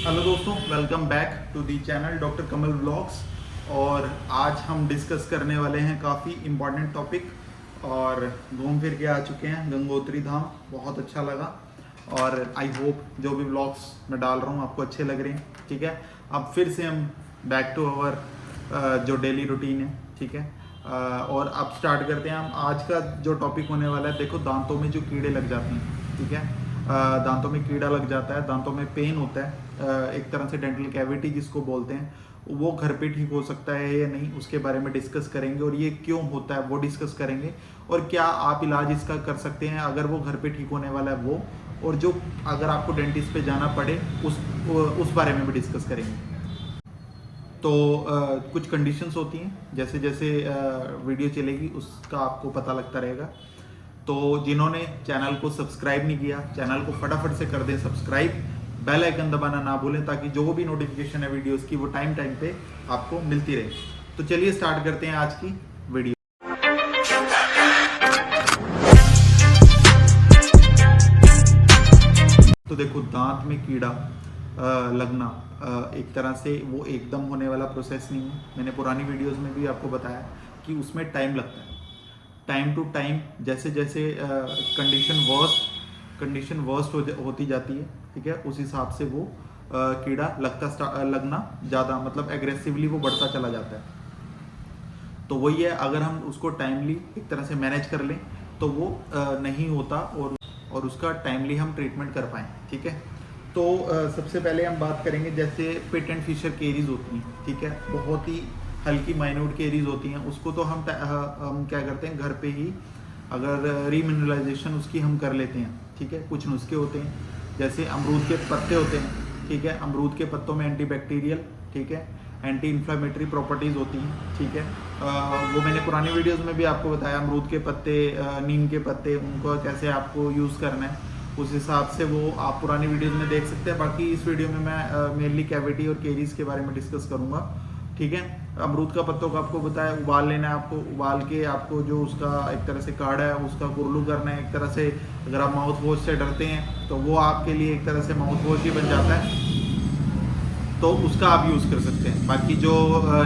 Hello दोस्तों, welcome back to the channel doctor Kamal vlogs. और आज हम डिस्कस करने वाले हैं काफ़ी इम्पॉर्टेंट टॉपिक। और घूम फिर के आ चुके हैं गंगोत्री धाम, बहुत अच्छा लगा। और आई होप जो भी व्लॉग्स मैं डाल रहा हूँ आपको अच्छे लग रहे हैं। ठीक है, अब फिर से हम बैक टू आवर जो डेली रूटीन है। ठीक है, और अब स्टार्ट करते हैं हम। आज का जो टॉपिक होने वाला है, देखो दांतों में जो कीड़े लग जाते हैं। ठीक है, दांतों में कीड़ा लग जाता है, दांतों में पेन होता है, एक तरह से डेंटल कैविटी जिसको बोलते हैं, वो घर पे ठीक हो सकता है या नहीं, उसके बारे में डिस्कस करेंगे। और ये क्यों होता है वो डिस्कस करेंगे, और क्या आप इलाज इसका कर सकते हैं अगर वो घर पे ठीक होने वाला है वो, और जो अगर आपको डेंटिस्ट पे जाना पड़े उस बारे में भी डिस्कस करेंगे। तो कुछ कंडीशंस होती हैं, जैसे जैसे वीडियो चलेगी उसका आपको पता लगता रहेगा। तो जिन्होंने चैनल को सब्सक्राइब नहीं किया, चैनल को फटाफट से कर दें सब्सक्राइब, बेल आइकन दबाना ना भूलें, ताकि जो भी नोटिफिकेशन है वीडियोस की वो टाइम टाइम पे आपको मिलती रहे। तो चलिए स्टार्ट करते हैं आज की वीडियो। तो देखो, दांत में कीड़ा लगना एक तरह से वो एकदम होने वाला प्रोसेस नहीं है। मैंने पुरानी वीडियोस में भी आपको बताया कि उसमें टाइम लगता है। टाइम टू टाइम जैसे जैसे कंडीशन वर्स्ट होती जाती है, ठीक है, उस हिसाब से वो कीड़ा लगना ज़्यादा, मतलब एग्रेसिवली वो बढ़ता चला जाता है। तो वही है, अगर हम उसको टाइमली एक तरह से मैनेज कर लें तो वो नहीं होता, और उसका टाइमली हम ट्रीटमेंट कर पाएँ। ठीक है, तो सबसे पहले हम बात करेंगे, जैसे पेट एंड फिशर केरीज होती हैं। ठीक है, बहुत ही हल्की माइन्यूट केरीज होती हैं, उसको तो हम क्या करते हैं, घर पे ही अगर रीमिनरलाइजेशन उसकी हम कर लेते हैं। ठीक है, कुछ नुस्खे होते हैं, जैसे अमरूद के पत्ते होते हैं। ठीक है, अमरूद के पत्तों में एंटीबैक्टीरियल, ठीक है, एंटी इन्फ्लामेटरी प्रॉपर्टीज़ होती हैं। ठीक है, वो मैंने पुरानी वीडियोस में भी आपको बताया, अमरूद के पत्ते, नीम के पत्ते, उनको कैसे आपको यूज़ करना है, उस हिसाब से वो आप पुरानी वीडियोस में देख सकते हैं। बाकी इस वीडियो में मैं मेनली कैविटी और केरीज के बारे में डिस्कस करूँगा। ठीक है, अमरूद का पत्तों का आपको बताया, उबाल लेना है आपको, उबाल के आपको जो उसका एक तरह से काढ़ा है उसका कुरलू करना है। एक तरह से अगर आप माउथ वॉश से डरते हैं तो वो आपके लिए एक तरह से माउथ वॉश ही बन जाता है, तो उसका आप यूज़ कर सकते हैं। बाकी जो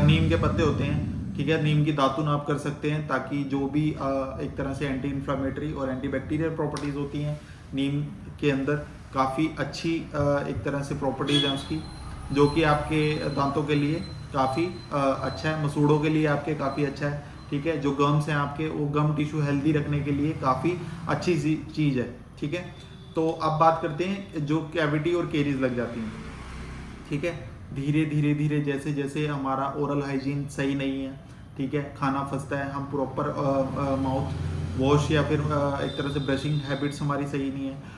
नीम के पत्ते होते हैं, ठीक है, नीम की दातुन आप कर सकते हैं, ताकि जो भी एक तरह से एंटी इन्फ्लामेटरी और एंटी बैक्टीरियल प्रॉपर्टीज़ होती हैं नीम के अंदर, काफ़ी अच्छी एक तरह से प्रॉपर्टीज़ हैं उसकी, जो कि आपके दांतों के लिए काफ़ी अच्छा है, मसूड़ों के लिए आपके काफ़ी अच्छा है। ठीक है, जो गम्स हैं आपके, वो गम टिश्यू हेल्दी रखने के लिए काफ़ी अच्छी सी चीज़ है। ठीक है, तो अब बात करते हैं जो कैविटी और केरीज लग जाती हैं। ठीक है, धीरे धीरे धीरे जैसे जैसे हमारा ओरल हाइजीन सही नहीं है, ठीक है, खाना फंसता है, हम प्रॉपर माउथ वॉश या फिर एक तरह से ब्रशिंग हैबिट्स हमारी सही नहीं है,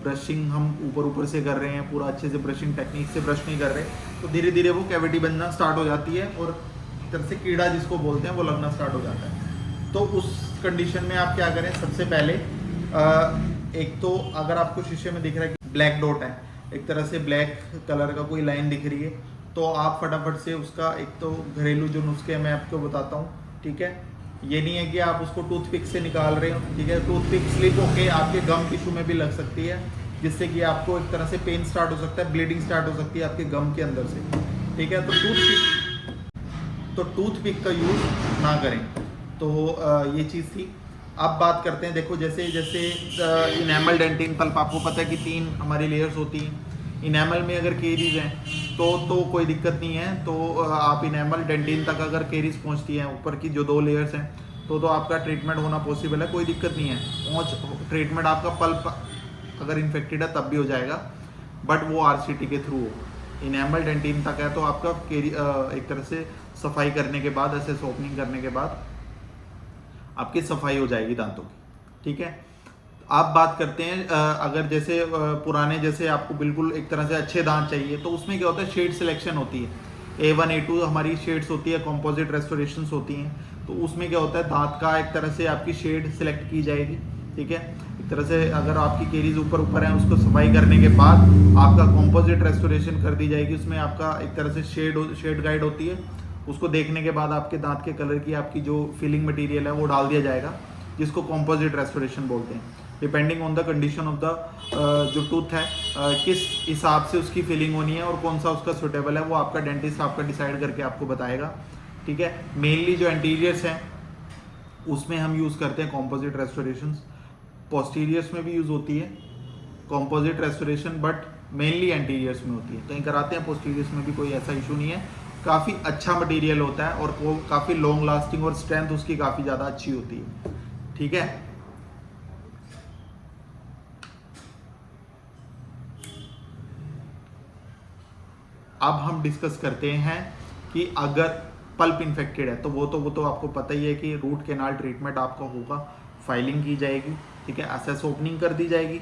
ब्रशिंग हम ऊपर ऊपर से कर रहे हैं, पूरा अच्छे से ब्रशिंग टेक्निक से ब्रश नहीं कर रहे, तो धीरे धीरे वो कैविटी बनना स्टार्ट हो जाती है, और एक तरह से कीड़ा जिसको बोलते हैं वो लगना स्टार्ट हो जाता है। तो उस कंडीशन में आप क्या करें, सबसे पहले एक तो अगर आपको शीशे में दिख रहा है कि ब्लैक डॉट है, एक तरह से ब्लैक कलर का कोई लाइन दिख रही है, तो आप फटाफट से उसका एक तो घरेलू जो नुस्खे मैं आपको बताता हूँ। ठीक है, ये नहीं है कि आप उसको टूथपिक से निकाल रहे हो। ठीक है, टूथपिक स्लिप होके आपके गम टिश्यू में भी लग सकती है, जिससे कि आपको एक तरह से पेन स्टार्ट हो सकता है, ब्लीडिंग स्टार्ट हो सकती है आपके गम के अंदर से। ठीक है, तो टूथपिक का यूज़ ना करें। तो ये चीज़ थी। अब बात करते हैं, देखो जैसे जैसे इनेमल डेंटिन पल्प, आपको पता है कि 3 हमारी लेयर्स होती हैं। इनेमल में अगर केरीज हैं तो कोई दिक्कत नहीं है, तो आप इनेमल डेंटिन तक अगर केरीज पहुंचती है, ऊपर की जो 2 लेयर्स हैं, तो आपका ट्रीटमेंट होना पॉसिबल है, कोई दिक्कत नहीं है। ट्रीटमेंट आपका पल्प अगर इन्फेक्टेड है तब भी हो जाएगा, बट वो RCT के थ्रू हो। इनेमल डेंटिन तक है तो आपका एक तरह से सफाई करने के बाद, ऐसे सोपनिंग करने के बाद आपकी सफाई हो जाएगी दांतों की। ठीक है, आप बात करते हैं अगर जैसे पुराने जैसे आपको बिल्कुल एक तरह से अच्छे दांत चाहिए, तो उसमें क्या होता है, शेड सिलेक्शन होती है। A1 A2 हमारी शेड्स होती है, कॉम्पोजिट रेस्टोरेशंस होती हैं, तो उसमें क्या होता है, दांत का एक तरह से आपकी शेड सिलेक्ट की जाएगी। ठीक है, एक तरह से अगर आपकी केरीज ऊपर ऊपर है, उसको सफाई करने के बाद आपका कॉम्पोजिट रेस्टोरेशन कर दी जाएगी। उसमें आपका एक तरह से शेड गाइड होती है, उसको देखने के बाद आपके दांत के कलर की आपकी जो फिलिंग मटेरियल है वो डाल दिया जाएगा, जिसको कॉम्पोजिट रेस्टोरेशन बोलते हैं। Depending on the condition of the जो टूथ है, किस हिसाब से उसकी फिलिंग होनी है और कौन सा उसका सुटेबल है, वो आपका डेंटिस्ट आपका डिसाइड करके आपको बताएगा। ठीक है, मेनली जो एंटीरियर्स हैं उसमें हम यूज़ करते हैं कॉम्पोजिट रेस्टोरेशंस, पोस्टीरियर्स में भी यूज़ होती है कॉम्पोजिट रेस्टोरेशन, बट मेनली एंटीरियर्स में होती है। कहीं कराते हैं पोस्टीरियर्स में भी, कोई ऐसा इशू नहीं है। काफ़ी अच्छा मटेरियल होता है और वो काफ़ी लॉन्ग लास्टिंग और स्ट्रेंथ उसकी काफ़ी ज़्यादा अच्छी होती है। ठीक है, अब हम डिस्कस करते हैं कि अगर पल्प इन्फेक्टेड है तो वो तो आपको पता ही है कि रूट कैनाल ट्रीटमेंट आपका होगा, फाइलिंग की जाएगी। ठीक है, असेस ओपनिंग कर दी जाएगी,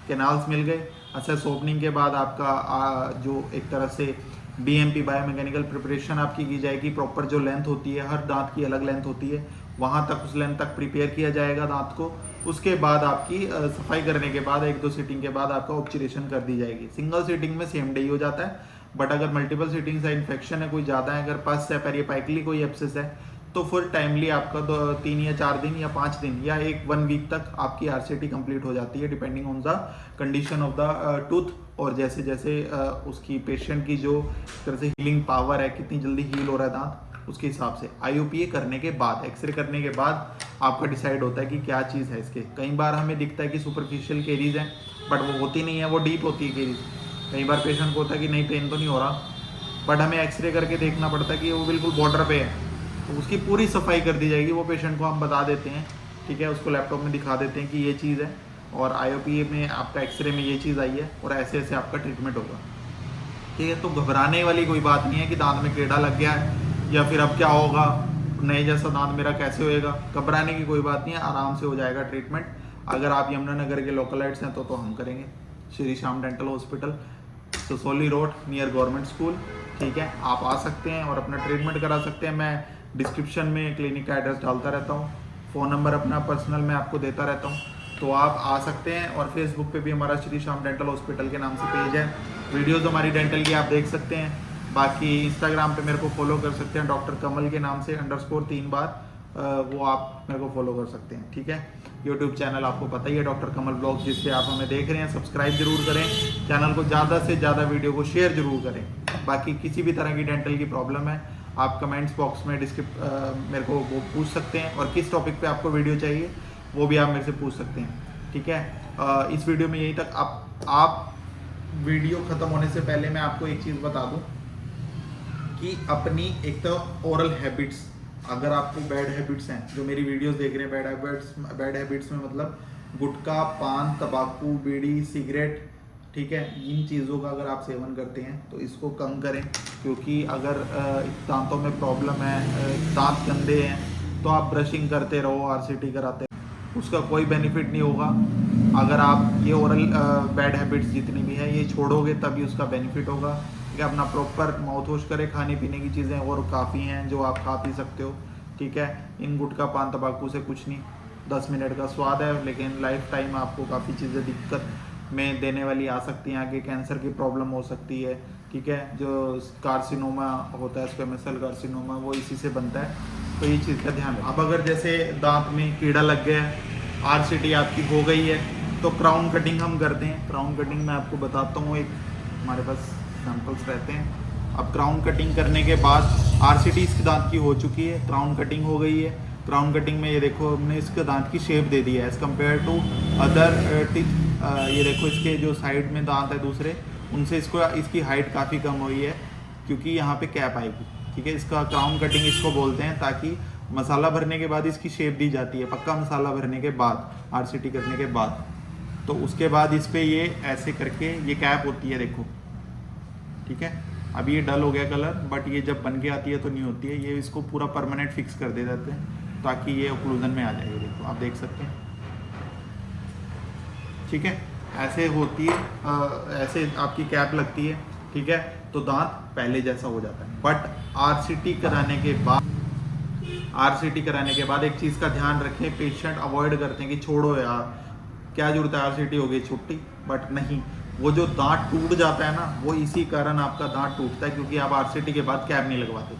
कैनाल्स मिल गए, असेस ओपनिंग के बाद आपका जो एक तरह से BMP बायोमैकेनिकल प्रिपरेशन आपकी की जाएगी। प्रॉपर जो लेंथ होती है, हर दांत की अलग लेंथ होती है, वहाँ तक उस लेंथ तक प्रिपेयर किया जाएगा दांत को। उसके बाद आपकी सफाई करने के बाद 1-2 सीटिंग के बाद आपका ऑब्जर्वेशन कर दी जाएगी। सिंगल सीटिंग में सेम डे ही हो जाता है, बट अगर मल्टीपल सीटिंग्स है, इन्फेक्शन है कोई ज़्यादा है, अगर पस है, पेरियापाइकली कोई एब्सेस है, तो फुल टाइमली आपका 3 या 4 दिन या 5 दिन या 1 वीक तक आपकी RCT कंप्लीट हो जाती है, depending on the condition of the tooth और जैसे जैसे उसकी पेशेंट की जो तरह से हीलिंग पावर है, कितनी जल्दी हील हो रहा है दांत, उसके हिसाब से। IOPA करने के बाद, एक्सरे करने के बाद आपका डिसाइड होता है कि क्या चीज़ है इसके। कई बार हमें दिखता है कि सुपरफिशियल केरीज है, बट वो होती नहीं है, वो डीप होती है केरीज। कई बार पेशेंट को होता है कि नहीं पेन तो नहीं हो रहा, बट हमें एक्सरे करके देखना पड़ता है कि वो बिल्कुल बॉर्डर पे है, तो उसकी पूरी सफाई कर दी जाएगी। वो पेशेंट को हम बता देते हैं, ठीक है, उसको लैपटॉप में दिखा देते हैं कि ये चीज़ है और IOPA में आपका एक्सरे में ये चीज़ आई है और ऐसे ऐसे आपका ट्रीटमेंट होगा। ठीक है, तो घबराने वाली कोई बात नहीं है कि दांत में कीड़ा लग गया है या फिर अब क्या होगा, नए जैसा दांत मेरा कैसे होएगा। घबराने की कोई बात नहीं है, आराम से हो जाएगा ट्रीटमेंट। अगर आप यमुनानगर के लोकलाइट्स हैं तो हम करेंगे। Shri Shyam dental hospital, Sasoli road, near government school. ठीक है, आप आ सकते हैं और अपना ट्रीटमेंट करा सकते हैं। मैं डिस्क्रिप्शन में क्लिनिक का एड्रेस डालता रहता हूँ, फ़ोन नंबर अपना पर्सनल मैं आपको देता रहता हूँ, तो आप आ सकते हैं। और फेसबुक पे भी हमारा श्री श्याम डेंटल हॉस्पिटल के नाम से पेज है, वीडियोज़ हमारी डेंटल की आप देख सकते हैं। बाकी इंस्टाग्राम पे मेरे को फॉलो कर सकते हैं, डॉक्टर कमल के नाम से _ 3 बार, वो आप मेरे को फॉलो कर सकते हैं। ठीक है, यूट्यूब चैनल आपको पता ही है, डॉक्टर कमल ब्लॉग, जिस पे आप हमें देख रहे हैं। सब्सक्राइब जरूर करें चैनल को, ज़्यादा से ज़्यादा वीडियो को शेयर जरूर करें। बाकी किसी भी तरह की डेंटल की प्रॉब्लम है, आप कमेंट्स बॉक्स में मेरे को वो पूछ सकते हैं, और किस टॉपिक पे आपको वीडियो चाहिए वो भी आप मेरे से पूछ सकते हैं। ठीक है, इस वीडियो में यहीं तक। आप वीडियो ख़त्म होने से पहले मैं आपको एक चीज़ बता दूं कि अपनी एक तो ओरल हैबिट्स, अगर आपको बैड हैबिट्स हैं, जो मेरी वीडियोस देख रहे हैं, बैड हैबिट्स में मतलब गुटखा, पान, तंबाकू, बीड़ी, सिगरेट, ठीक है, इन चीज़ों का अगर आप सेवन करते हैं तो इसको कम करें। क्योंकि अगर दांतों में प्रॉब्लम है, दांत गंदे हैं, तो आप ब्रशिंग करते रहो, RCT कराते रहो, उसका कोई बेनिफिट नहीं होगा। अगर आप ये ओरल बैड हैबिट्स जितनी भी हैं ये छोड़ोगे तभी उसका बेनिफिट होगा। ठीक है, अपना प्रॉपर माउथ वॉश करें। खाने पीने की चीज़ें और काफ़ी हैं जो आप खा पी सकते हो। ठीक है, इन गुटखा, पान, तंबाकू से कुछ नहीं, 10 मिनट का स्वाद है, लेकिन लाइफ टाइम आपको काफ़ी चीज़ें दिक्कत में देने वाली आ सकती हैं। आगे कैंसर की प्रॉब्लम हो सकती है। ठीक है, जो कार्सिनोमा होता है, स्क्वेमस सेल कार्सिनोमा, वो इसी से बनता है, तो ये चीज़ का ध्यान रखें। अब अगर जैसे दांत में कीड़ा लग गया है, RCT आपकी हो गई है, तो क्राउन कटिंग हम करते हैं। क्राउन कटिंग मैं आपको बताता हूँ, एक हमारे पास सैंपल्स रहते हैं। अब क्राउन कटिंग करने के बाद RCT इसके दांत की हो चुकी है, क्राउन कटिंग हो गई है। क्राउन कटिंग में ये देखो हमने इसके दांत की शेप दे दी है as compared to other teeth. ये देखो इसके जो साइड में दांत है दूसरे, उनसे इसकी हाइट काफ़ी कम हुई है, क्योंकि यहाँ पे कैप आएगी। ठीक है, इसका क्राउन कटिंग इसको बोलते हैं, ताकि मसाला भरने के बाद इसकी शेप दी जाती है, पक्का मसाला भरने के बाद, RCT करने के बाद। तो उसके बाद इस पर ये ऐसे करके ये कैप होती है, देखो। ठीक है, अब ये डल हो गया कलर, बट ये जब बन के आती है तो नहीं होती है, ये इसको पूरा परमानेंट फिक्स कर दे जाते हैं ताकि ये ओक्लूजन में आ जाए। देखो, आप देख सकते हैं। ठीक है, ऐसे होती है, ऐसे आपकी कैप लगती है। ठीक है, तो दांत पहले जैसा हो जाता है। बट RCT कराने के बाद एक चीज़ का ध्यान रखें, पेशेंट अवॉइड करते हैं कि छोड़ो यार, क्या जरूरत है, RCT हो गई छुट्टी। बट नहीं, वो जो दांत टूट जाता है ना, वो इसी कारण आपका दांत टूटता है, क्योंकि आप RCT के बाद कैप नहीं लगवाते।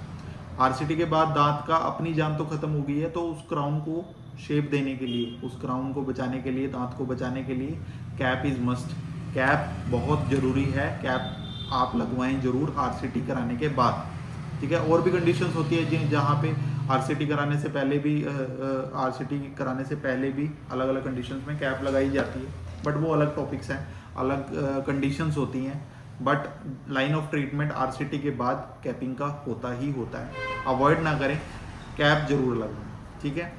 RCT के बाद दांत का अपनी जान तो खत्म हो गई है, तो उस क्राउन को शेप देने के लिए, उस क्राउन को बचाने के लिए, दांत को बचाने के लिए कैप इज़ मस्ट। कैप बहुत ज़रूरी है, कैप आप लगवाएं ज़रूर आरसीटी कराने के बाद, ठीक है। और भी कंडीशंस होती है जहाँ पे आरसीटी कराने से पहले भी अलग अलग कंडीशंस में कैप लगाई जाती है, बट वो अलग टॉपिक्स हैं, अलग कंडीशंस होती हैं। But line of treatment RCT के बाद कैपिंग का होता ही होता है। अवॉइड ना करें, कैप जरूर लगवाएं, ठीक है।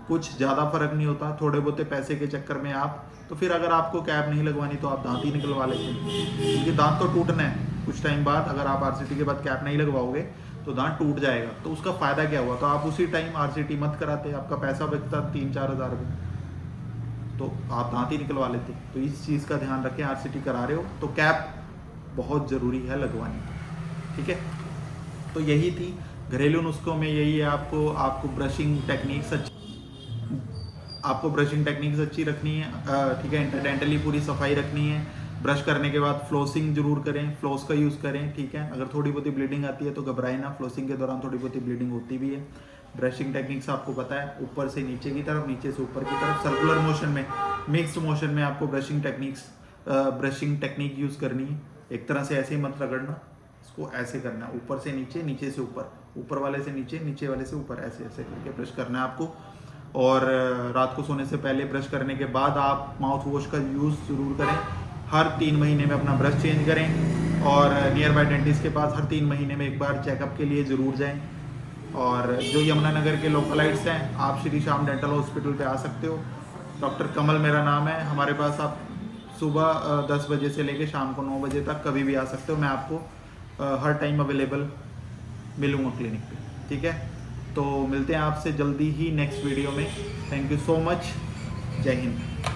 कुछ ज़्यादा फर्क नहीं होता, थोड़े बहुते पैसे के चक्कर में आप, तो फिर अगर आपको कैप नहीं लगवानी तो आप दांत ही निकलवा लेते हैं, क्योंकि दांत तो टूटना है कुछ टाइम बाद। अगर आप आरसीटी के बाद कैप नहीं लगवाओगे तो दांत टूट जाएगा, तो उसका फ़ायदा क्या हुआ। तो आप उसी टाइम आरसीटी मत कराते, आपका पैसा बचता 3-4 हज़ार रुपये, तो आप दांत ही निकलवा लेते। तो इस चीज़ का ध्यान रखें, आरसीटी करा रहे हो तो कैप बहुत ज़रूरी है लगवानी, ठीक है। तो यही थी घरेलू नुस्खों में, यही है आपको ब्रशिंग टेक्निक्स अच्छी रखनी है, ठीक है। इंटरडेंटली पूरी सफाई रखनी है। ब्रश करने के बाद फ्लोसिंग जरूर करें, फ्लोस का यूज़ करें, ठीक है। अगर थोड़ी बहुत ब्लीडिंग आती है तो घबराए ना, फ्लोसिंग के दौरान थोड़ी बहुत ब्लीडिंग होती भी है। ब्रशिंग टेक्निक्स आपको पता है, ऊपर से नीचे की तरफ, नीचे से ऊपर की तरफ, सर्कुलर मोशन में, मिक्स्ड मोशन में आपको ब्रशिंग टेक्निक यूज़ करनी है। एक तरह से ऐसे ही मत रगड़ना, इसको ऐसे करना, ऊपर से नीचे, नीचे से ऊपर, ऊपर वाले से नीचे, नीचे वाले से ऊपर, ऐसे ऐसे करके ब्रश करना है आपको। और रात को सोने से पहले ब्रश करने के बाद आप माउथ वॉश का यूज़ ज़रूर करें। हर 3 महीने में अपना ब्रश चेंज करें, और नियर बाय डेंटिस्ट के पास हर 3 महीने में एक बार चेकअप के लिए ज़रूर जाएं। और जो यमुनानगर के लोकलाइट्स हैं, आप श्री श्याम डेंटल हॉस्पिटल पे आ सकते हो। डॉक्टर कमल मेरा नाम है। हमारे पास आप सुबह 10 बजे से लेकर शाम को 9 बजे तक कभी भी आ सकते हो। मैं आपको हर टाइम अवेलेबल मिलूँगा क्लिनिक पे, ठीक है। तो मिलते हैं आपसे जल्दी ही नेक्स्ट वीडियो में। Thank you so much. जय हिंद।